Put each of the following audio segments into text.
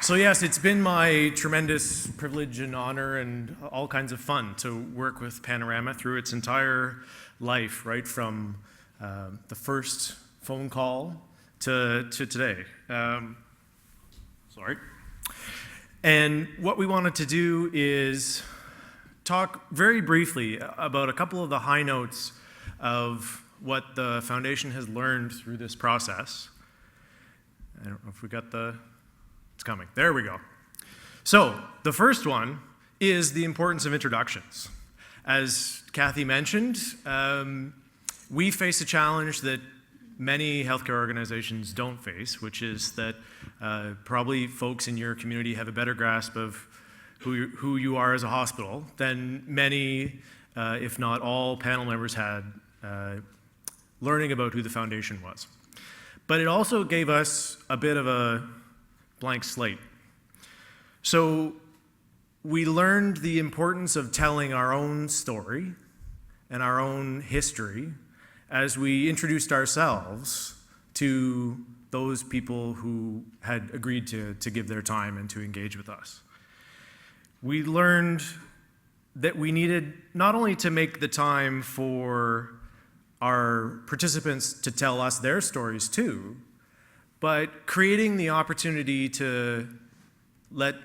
So yes, it's been my tremendous privilege and honor and all kinds of fun to work with Panorama through its entire life, right from the first phone call to today. Sorry. And what we wanted to do is talk very briefly about a couple of the high notes of what the Foundation has learned through this process. I don't know if we got it's coming. There we go. So the first one is the importance of introductions. As Kathy mentioned, we face a challenge that many healthcare organizations don't face, which is that probably folks in your community have a better grasp of who you are as a hospital than many, if not all, panel members had learning about who the Foundation was. But it also gave us a bit of a blank slate. So we learned the importance of telling our own story and our own history as we introduced ourselves to those people who had agreed to give their time and to engage with us. We learned that we needed not only to make the time for our participants to tell us their stories too, but creating the opportunity to let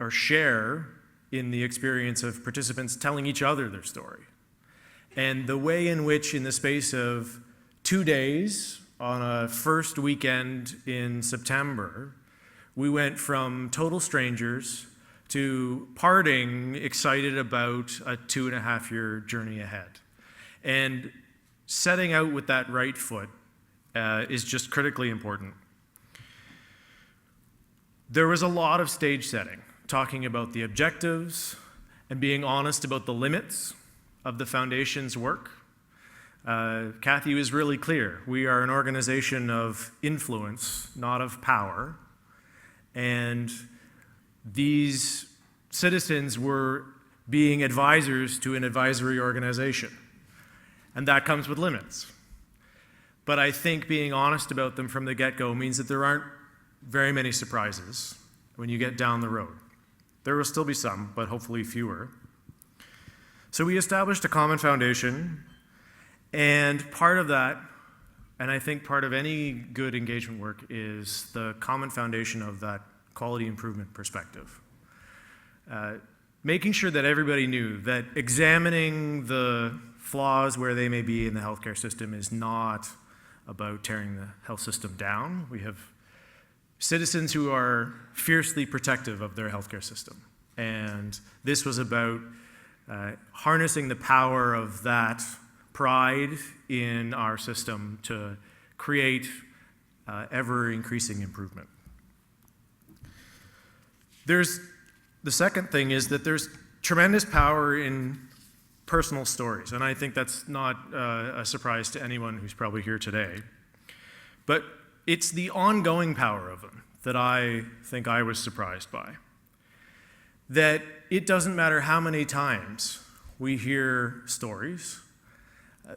or share in the experience of participants telling each other their story. And the way in which, in the space of 2 days on a first weekend in September, we went from total strangers to parting excited about a 2.5-year journey ahead. And setting out with that right foot is just critically important. There was a lot of stage setting, talking about the objectives and being honest about the limits of the Foundation's work. Kathy was really clear. We are an organization of influence, not of power. And these citizens were being advisors to an advisory organization. And that comes with limits. But I think being honest about them from the get-go means that there aren't very many surprises when you get down the road. There will still be some, but hopefully fewer. So we established a common foundation, and part of that, and I think part of any good engagement work, is the common foundation of that quality improvement perspective. Making sure that everybody knew that examining the flaws where they may be in the healthcare system is not about tearing the health system down. We have citizens who are fiercely protective of their healthcare system. And this was about harnessing the power of that pride in our system to create ever-increasing improvement. The second thing is that there's tremendous power in personal stories, and I think that's not a surprise to anyone who's probably here today. But it's the ongoing power of them that I think I was surprised by. That it doesn't matter how many times we hear stories,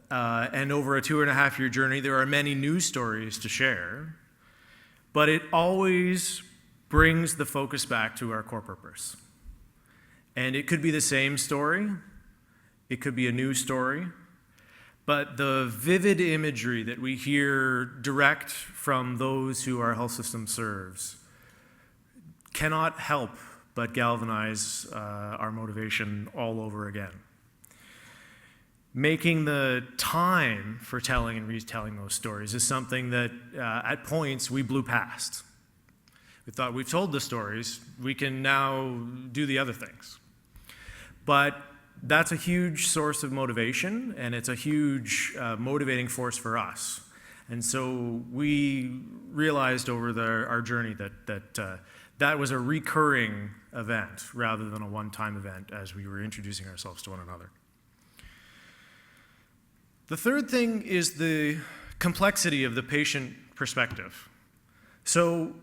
and over a 2.5-year journey, there are many new stories to share, but it always brings the focus back to our core purpose. And it could be the same story, it could be a new story, but the vivid imagery that we hear direct from those who our health system serves cannot help but galvanize our motivation all over again. Making the time for telling and retelling those stories is something that at points we blew past. We thought we've told the stories, we can now do the other things. But that's a huge source of motivation, and it's a huge motivating force for us. And so we realized over our journey that was a recurring event rather than a one-time event as we were introducing ourselves to one another. The third thing is the complexity of the patient perspective. So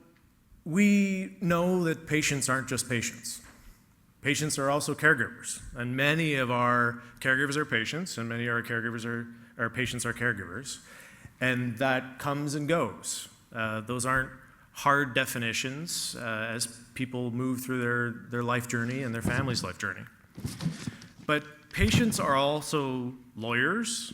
we know that patients aren't just patients. Patients are also caregivers, and many of our caregivers are patients, and many of our patients are caregivers, and that comes and goes. Those aren't hard definitions as people move through their life journey and their family's life journey. But patients are also lawyers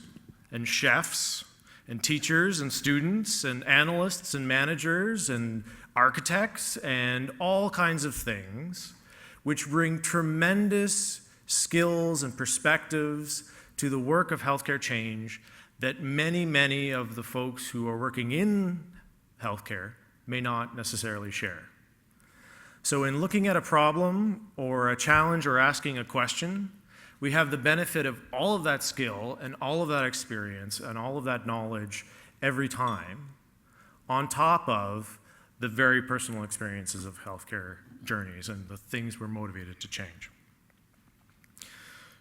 and chefs and teachers and students and analysts and managers and architects and all kinds of things, which bring tremendous skills and perspectives to the work of healthcare change that many, many of the folks who are working in healthcare may not necessarily share. So in looking at a problem or a challenge or asking a question, we have the benefit of all of that skill and all of that experience and all of that knowledge every time, on top of the very personal experiences of healthcare journeys and the things we're motivated to change.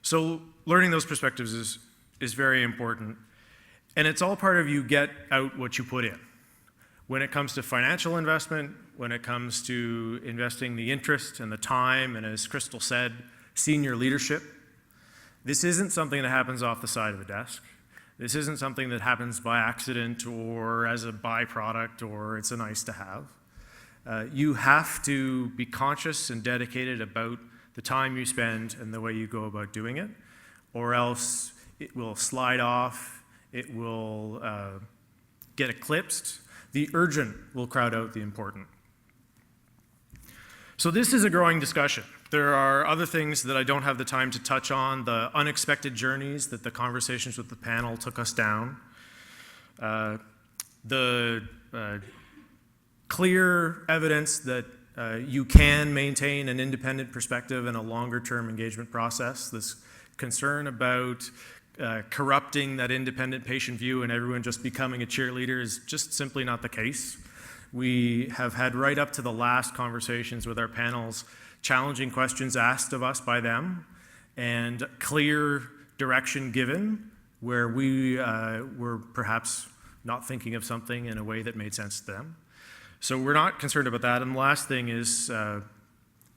So learning those perspectives is very important, and it's all part of you get out what you put in. When it comes to financial investment, when it comes to investing the interest and the time, and as Crystal said, senior leadership, this isn't something that happens off the side of the desk. This isn't something that happens by accident or as a byproduct or it's a nice to have. You have to be conscious and dedicated about the time you spend and the way you go about doing it, or else it will slide off, it will get eclipsed. The urgent will crowd out the important. So this is a growing discussion. There are other things that I don't have the time to touch on, the unexpected journeys that the conversations with the panel took us down, the clear evidence that you can maintain an independent perspective and a longer-term engagement process, this concern about corrupting that independent patient view and everyone just becoming a cheerleader is just simply not the case. We have had right up to the last conversations with our panels challenging questions asked of us by them and clear direction given where we were perhaps not thinking of something in a way that made sense to them. So we're not concerned about that. And the last thing is the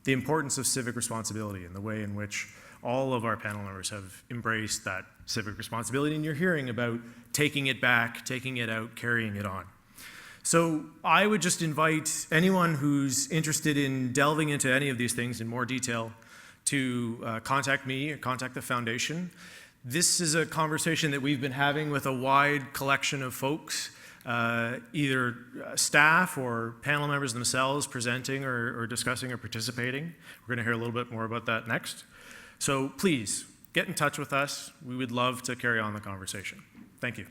importance of civic responsibility and the way in which all of our panel members have embraced that civic responsibility, and you're hearing about taking it back, taking it out, carrying it on. So I would just invite anyone who's interested in delving into any of these things in more detail to contact me or contact the foundation. This is a conversation that we've been having with a wide collection of folks, either staff or panel members themselves presenting or discussing or participating. We're going to hear a little bit more about that next. So please, get in touch with us. We would love to carry on the conversation. Thank you.